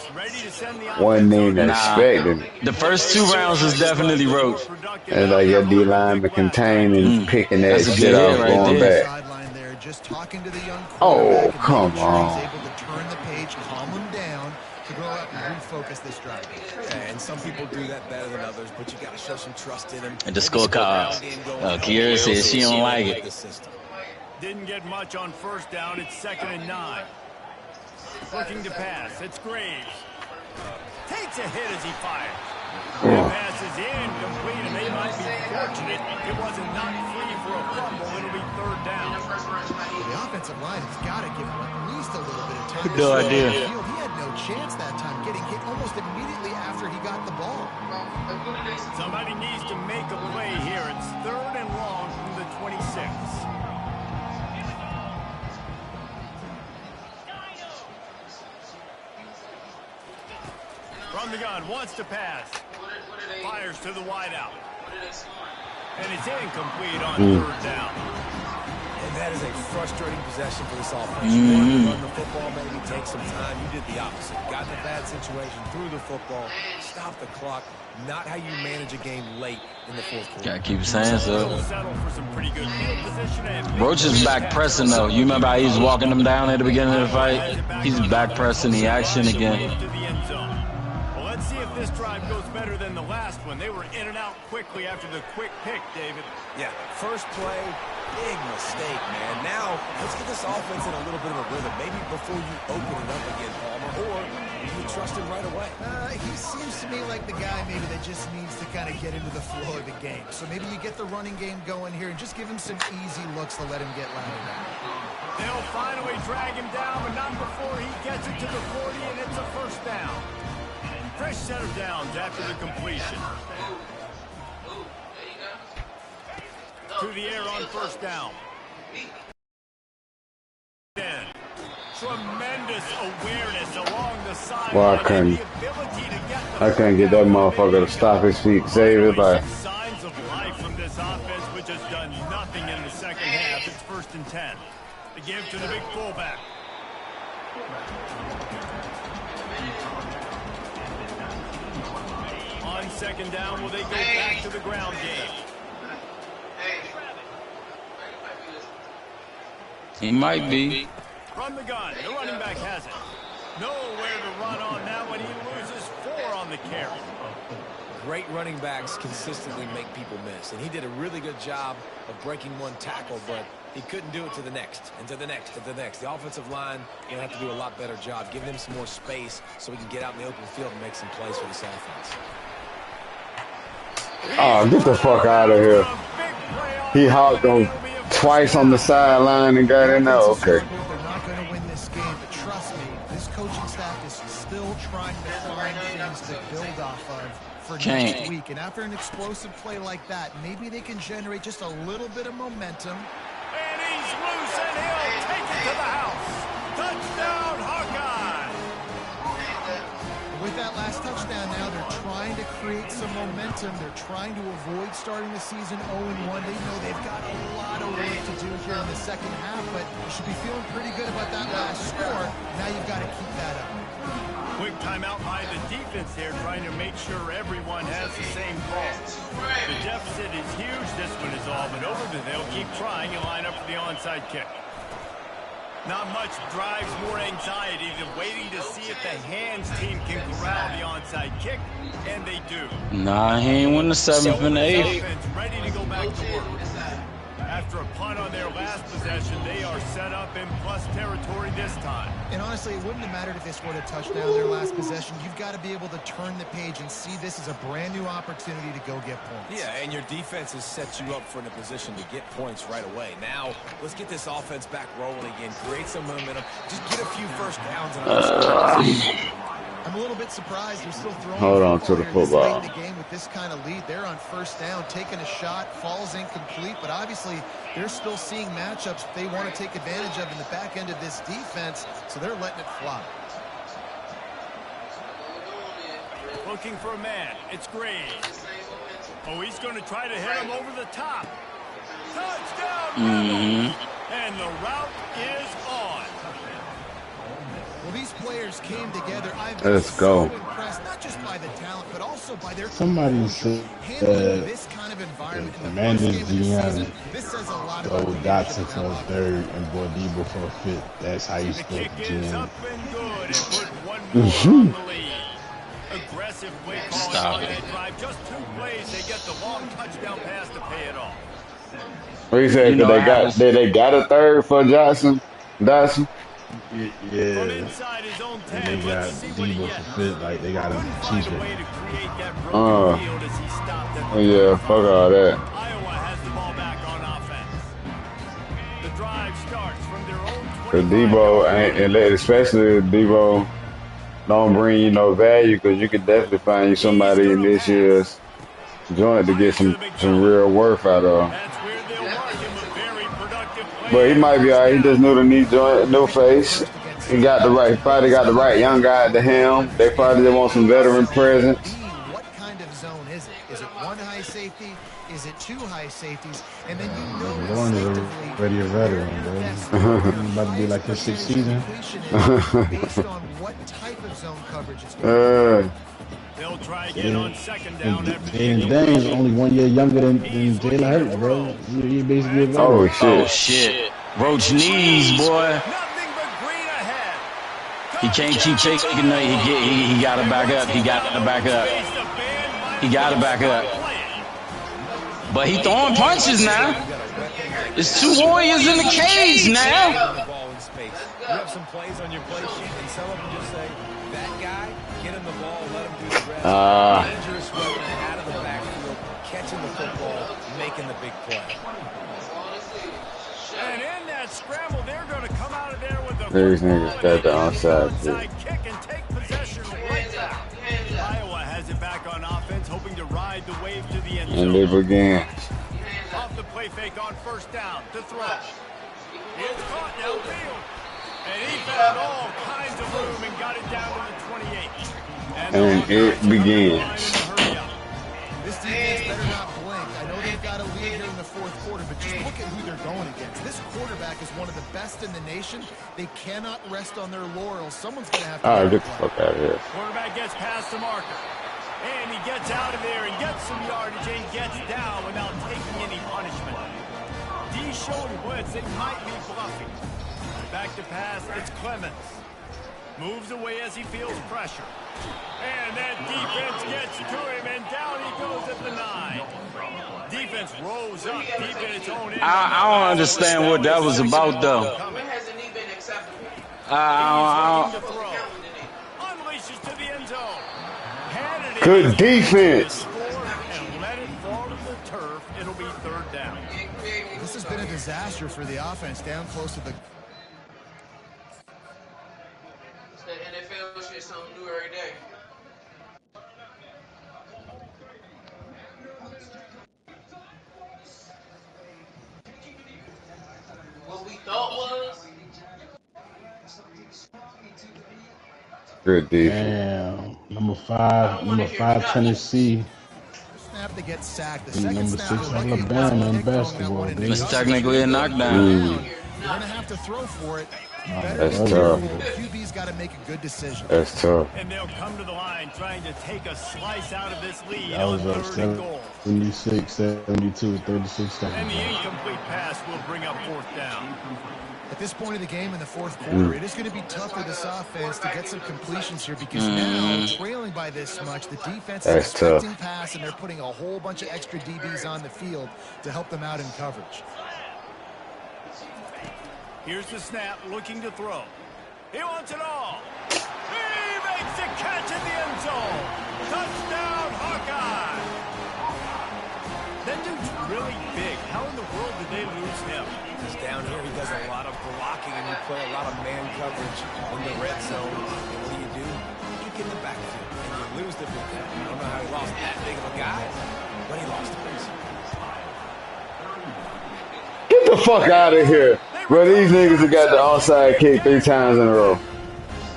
Wasn't even expecting it. The first 2 rounds was definitely Roach. And like your D lineman containing, picking that That's a shit good off, hit right going there. back. Sideline there, just talking to the young Oh, quarterback and come making sure on. he's able to turn the page, calm him down to go out and refocus this drive. And some people do that better than others, but you got to show some trust in them. And the scorecards. Kiera said she don't like it. Didn't get much on first down. It's 2nd and 9. Looking to pass. It's Graves. Takes a hit as he fires. That pass is incomplete, and they might be fortunate it wasn't knocked free for a fumble. It'll be 3rd down. The offensive line has got to give him at least a little bit of time. No idea. He had no chance that time, getting hit almost immediately after he got the ball. Somebody needs to make a play here. It's 3rd and long from the 26. From the gun, wants to pass. Fires to the wideout. And it's incomplete on 3rd down. And that is a frustrating possession for this offense. You wanted to run the football, maybe take some time. You did the opposite. Got in a bad situation, threw the football, stopped the clock. Not how you manage a game late in the 4th quarter. Gotta keep saying so. Settle for some pretty good field position and Roach is back pressing though. You remember how he was walking them down at the beginning of the fight? He's back pressing the action again. to the end zone. Well, let's see if this drive goes better than the last one. They were in and out quickly after the quick pick, David. Yeah, first play, big mistake, man. Now, let's get this offense in a little bit of a rhythm. Maybe before you open it up again, Palmer, or you trust him right away. He seems to me like the guy maybe that just needs to kind of get into the flow of the game. So maybe you get the running game going here and just give him some easy looks to let him get latered out. They'll finally drag him down, but not before he gets it to the 40, and it's a 1st down. Fresh set of downs after the completion. To the air on 1st down. Then, tremendous awareness along the sideline. Well, I couldn't get that motherfucker to stop his feet, save his life. Signs of life from this offense, which has done nothing in the 2nd half. It's 1st and 10. The give to the big fullback. On 2nd down, will they go back to the ground game? He might be. From the gun, the running back has it. Nowhere to run on that one. He loses 4 on the carry. Great running backs consistently make people miss, and he did a really good job of breaking one tackle, but he couldn't do it to the next, and to the next, and to the next. The offensive line going to have to do a lot better job, giving him some more space so he can get out in the open field and make some plays for this offense. Oh, get the fuck out of here. He hopped on twice on the sideline and got in there. Okay. They're not going to win this game, but trust me, this coaching staff is still trying to find things to build off of for next week. And after an explosive play like that, maybe they can generate just a little bit of momentum. And he's loose, and he'll take it to the house. Touchdown, Hawkeye! With that last touchdown now, they're trying to create some momentum. They're trying to avoid starting the season 0-1. They know they've got a lot of work to do here in the 2nd half, but you should be feeling pretty good about that last score. Now you've got to keep that up. Quick timeout by the defense there, trying to make sure everyone has the same call. The deficit is huge. This one is all but over, but they'll keep trying and line up for the onside kick. Not much drives more anxiety than waiting to see if the hands team can corral the onside kick, and they do. Nah, he ain't win the 7th and the 8th. Ready to go back to work. After a punt on their last possession, they are set up in plus territory this time. And honestly, it wouldn't have mattered if they scored a touchdown their last possession. You've got to be able to turn the page and see this as a brand new opportunity to go get points. Yeah, and your defense has set you up for a position to get points right away. Now, let's get this offense back rolling again, create some momentum, just get a few first downs. I'm a little bit surprised they're still throwing. Hold on to the football. Late in the game with this kind of lead, they're on first down, taking a shot, falls incomplete, but obviously they're still seeing matchups they want to take advantage of in the back end of this defense, so they're letting it fly. Looking for a man. It's Graves. Oh, he's going to try to hit him over the top. Touchdown! And the route is on. Well, these players came together. Let's go. So impressed, not just by the talent, but also by their Somebody said this kind of environment in the Commanders first game of the GM season. This says a lot go about Dotson for a third and Debo for a fifth. That's how you The split kick the is GM. up and good and put one more on the lead. Aggressive play calling on that drive. Just 2 plays, they get the long touchdown pass to pay it off. What you say? They got a third for Dotson? From Yeah. inside his own 10, And they got let's see what he Debo gets. for fifth. Like, they got him Find a cheaper. way to create that broken field as he stopped at the Yeah, fuck all that. Iowa has the ball back on offense. The drive starts from their own Cause 25. Debo, and especially if Debo don't bring you no value, because you could definitely find you somebody in this year's joint to get some real worth out of him. That's where they'll mark him a very productive play. But he might be alright. He just knew the knee joint, no face. He got the right, probably got the right young guy at the helm. They probably just want some veteran presence. What kind of zone is it? Is it 1 high safety? Is it 2 high safeties? And then you know Lauren is already a veteran, bro. He's about to be like his 6th season. based on what type of zone coverage it's going to be. They'll try again on second down. And Dane's only 1 year younger than Jalen Hurts, bro. He basically a veteran. Oh shit! Oh shit! Roach knees, boy. Nothing but green ahead. He can't keep taking it. He got to back up. He got to back up. He got to back up. But he throwing punches now. There's 2 warriors in the cage now. The ball in space. You have some plays on your play sheet, and some of them just say, that guy, get him the ball, let him do the rest. Dangerous weapon out of the backfield, catching the football, making the big play. And in that scramble, they're going to come out of there with the These niggas got the onside kick and take possession right back. Iowa has it back on offense, hoping to ride the wave to the end zone. And they begin. Off the play fake on first down to throw. It's caught downfield. And he found all kinds of room and got it down to the 28. And it begins. This defense better not blink. I know they've got a lead here in the 4th quarter, but just look at who they're going against. This quarterback is one of the best in the nation. They cannot rest on their laurels. Someone's going to have to... All right, get the fuck out of here. Quarterback gets past the marker. And he gets out of there and gets some yardage and gets down without taking any punishment. D showing blitz, it might be bluffing. Back to pass, it's Clemens. Moves away as he feels pressure. And that defense gets to him, and down he goes at the 9. Defense rolls up deep in its own end. I don't understand what that was about, though. Unleashes to the end zone. Good defense. And let it fall to the turf. It'll be 3rd down. This has been a disaster for the offense down close to the... The NFL shit, something new every day. What we thought was. Good defense. Damn. Number 5, Tennessee. Snap to get sacked. The And second number snap 6, was lucky. Alabama in basketball, baby. It's technically a knockdown. You're going to have to throw for it. You better That's be tough. careful. QB's got to make a good decision. That's tough. And they'll come to the line trying to take a slice out of this lead That was on up 3rd and goal. 76, 72, 36 And the seconds. incomplete pass will bring up 4th down. At this point of the game in the fourth quarter, it is going to be tough for this offense to get some completions here because now, trailing by this much, the defense is expecting pass, and they're putting a whole bunch of extra DBs on the field to help them out in coverage. Here's the snap, looking to throw. He wants it all. He makes the catch in the end zone. Touchdown, Hawkeye. That dude's really big. How in the world did they lose him? Because down here he does a lot of blocking and you play a lot of man coverage in the red zone. And what do? You get in the backfield and you lose the big guy. I don't know how he lost that big of a guy, but he lost him. Get the fuck out of here. Bro, these niggas have got the onside kick 3 times in a row.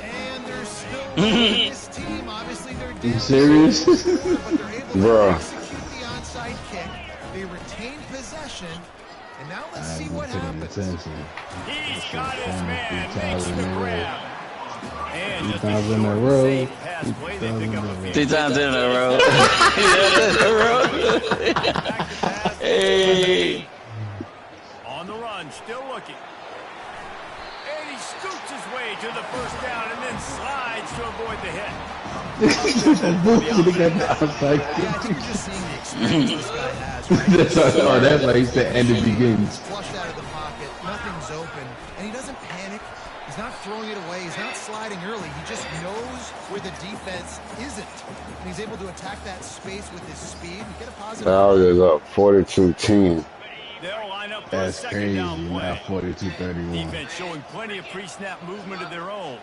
And they're still this team. Obviously, they're You serious? Bro. execute the onside kick. They retain possession. And now let's see what happens. He's got his man, makes the grab. And just 3 times in a row. 3 times in a row. Hey. On the run, still looking. And he scoots his way to the first down and then slides to avoid the hit. That's like he said, and it begins. Flushed out of the pocket, nothing's open, and he doesn't panic. He's not throwing it away. He's not sliding early. He just knows where the defense isn't. And he's able to attack that space with his speed and get a positive. Now is up 42-10. They'll line up for That's a second crazy. down play. Now 42-31. Defense showing plenty of pre-snap movement of their own.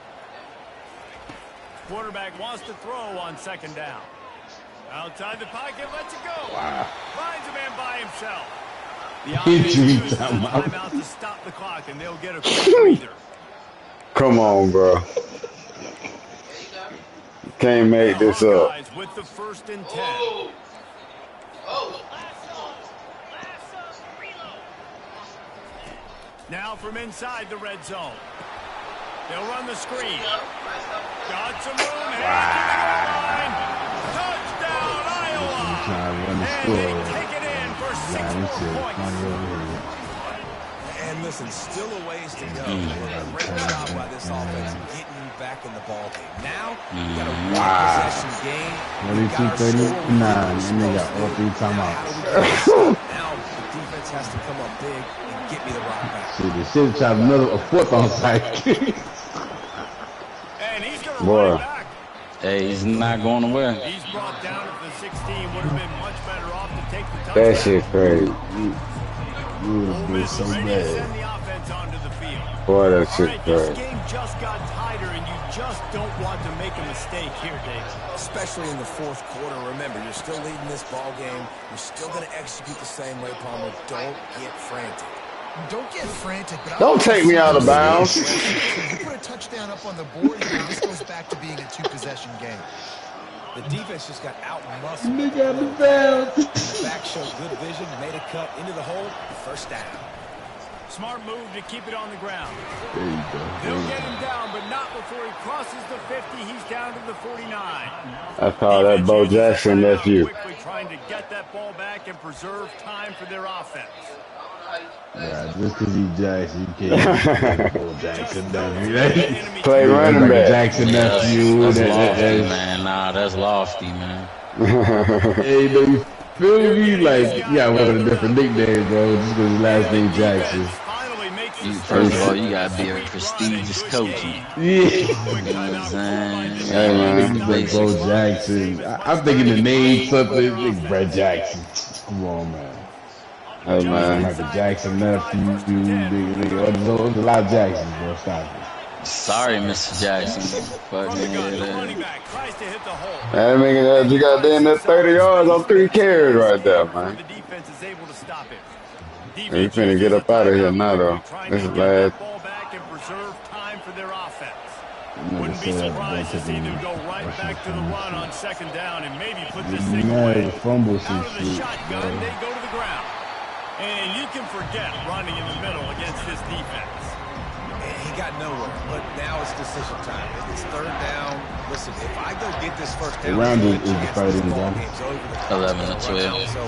Quarterback wants to throw on second down. Outside the pocket, lets it go. Wow. Finds a man by himself. The He offense drew uses the timeout. timeout to stop the clock, and they'll get a quick breather. Come on, bro. Can't make this up. Hawkeyes with the 1st and 10. Now from inside the red zone. They'll run the screen. Got some room. Line. Touchdown, Iowa. Trying to run the And score. they take it in for 6 more points. And listen, still a ways to go. Great job by this offense getting you back in the ball game. Now, you got a one-possession game. 42-39, and they got all 3 timeouts. Now, the defense has to come up big and get me the rock back. See, they should have tried a 4th onside kick. And he's going to run it back. Hey, he's not going nowhere. He's brought down at the 16. Would have been much better off to take the touchdown. That shit crazy. You would have been so Ready to send bad. the offense onto the field. Boy, that All shit right, this crazy. game just got tighter, and you just don't want to make a mistake here, Dave. Especially in the 4th quarter. Remember, you're still leading this ball game. You're still going to execute the same way, Palmer. Don't get frantic. Don't get frantic. But Don't take me out of bounds. You put a touchdown up on the board here. This goes back to being a 2-possession game. The defense just got out-muscled. They got the bounds. The back showed good vision, made a cut into the hole, 1st down. Smart move to keep it on the ground. There you go. They'll get him down, but not before he crosses the 50. He's down to the 49. I call that Bo Jackson nephew. Quickly trying to get that ball back and preserve time for their offense. Yeah, just because he's Jackson, you can't go Jackson nephew. Play running back. Jackson nephew. That's lofty, man. Nah, that's lofty, man. Hey, you feel me? Like, you gotta work on a different nickname, bro. Just because his last name Jackson. First of all, you gotta be a prestigious coach. Yeah. You know what I'm saying? Hey, man, like Bo Jackson. I'm thinking the name something. Like Brett Jackson. Come on, man. Hey, man. Michael Jackson nephew. There's a lot of Jacksons, bro. Stop it. Sorry, Mr. Jackson. Fucking That nigga, you got damn that 30 yards on 3 carries right there, man. The defense is able to stop it. We finna get up out of here now, though. This is last. Ball back and preserve time for their offense. Wouldn't be surprised to see them go right back to the run on 2nd down and maybe put this thing away. Fumble Out of the shit, shotgun, bro. they go to the ground. And you can forget running in the middle against this defense. he got nowhere, but now it's decision time. It's third down. Listen, if I go get this first down, the round is the this fighting ball game. game's over. 11 to 12. So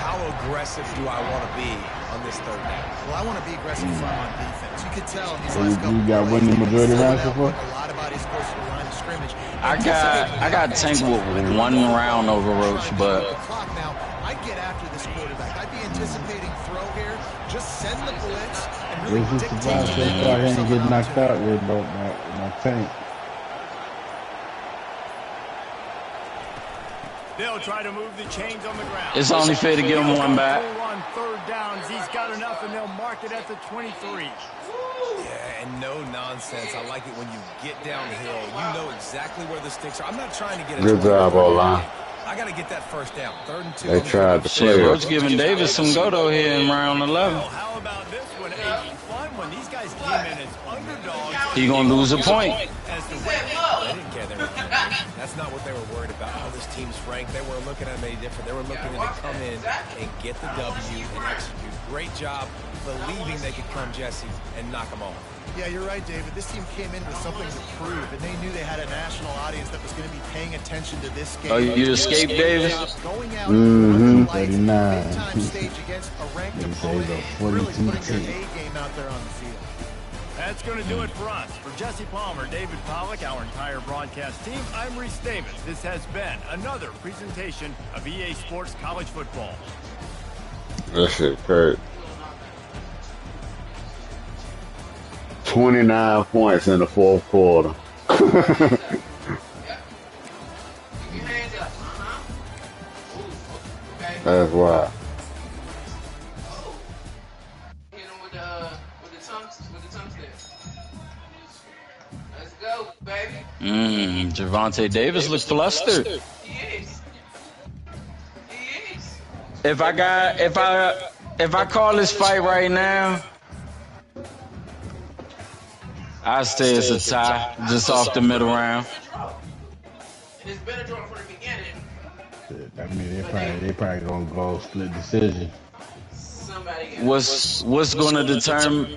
how aggressive do I want to be on this third down? Well, I want to be aggressive from on defense. You could tell in these last couple You got plays, winning the majority rounds so far? a lot of bodies close to the line of scrimmage. I got tanked with 1 round over Roach, but Now, I'd get after this quarterback. I'd be anticipating throw here. Just send the blitz and really This is dictate the so far. He ain't get knocked out with my tank. They'll try to move the chains on the ground. it's only fair to give him one back. On third downs, he's got enough, and they'll mark it at the 23. Yeah, and no nonsense. I like it when you get downhill. You know exactly where the sticks are. I'm not trying to get a Good job, O-line. I got to get that first down. 3rd and 2. They tried to Shit, play Roach it. giving Davis some go-to here in round 11. Well, how about this one? A fun one. These guys came in as underdogs. He gonna lose a point. As the They didn't care. That's not what they were worried about. How this team's ranked. They weren't looking at it any different. They were looking to come in and get the W and execute. Great job believing they could come, Jesse, and knock them off. Yeah, you're right, David. This team came in with something to prove, and they knew they had a national audience that was going to be paying attention to this game. Oh, you escaped, Davis? Going out 39. big-time stage against a ranked They say opponent, the really 42 putting their team. A game out there on the field. That's going to do it for us. For Jesse Palmer, David Pollack, our entire broadcast team, I'm Reese Davis. This has been another presentation of EA Sports College Football. That shit hurt. 29 points in the 4th quarter. That's why. Hit him with the tongue stick. Let's go, baby. Javante Davis looked flustered. He is. He is. If I call this fight right now, I say it's a tie, just off the middle round. And it's been a draw from the beginning. I mean, they probably gonna go split decision. Somebody What's gonna determine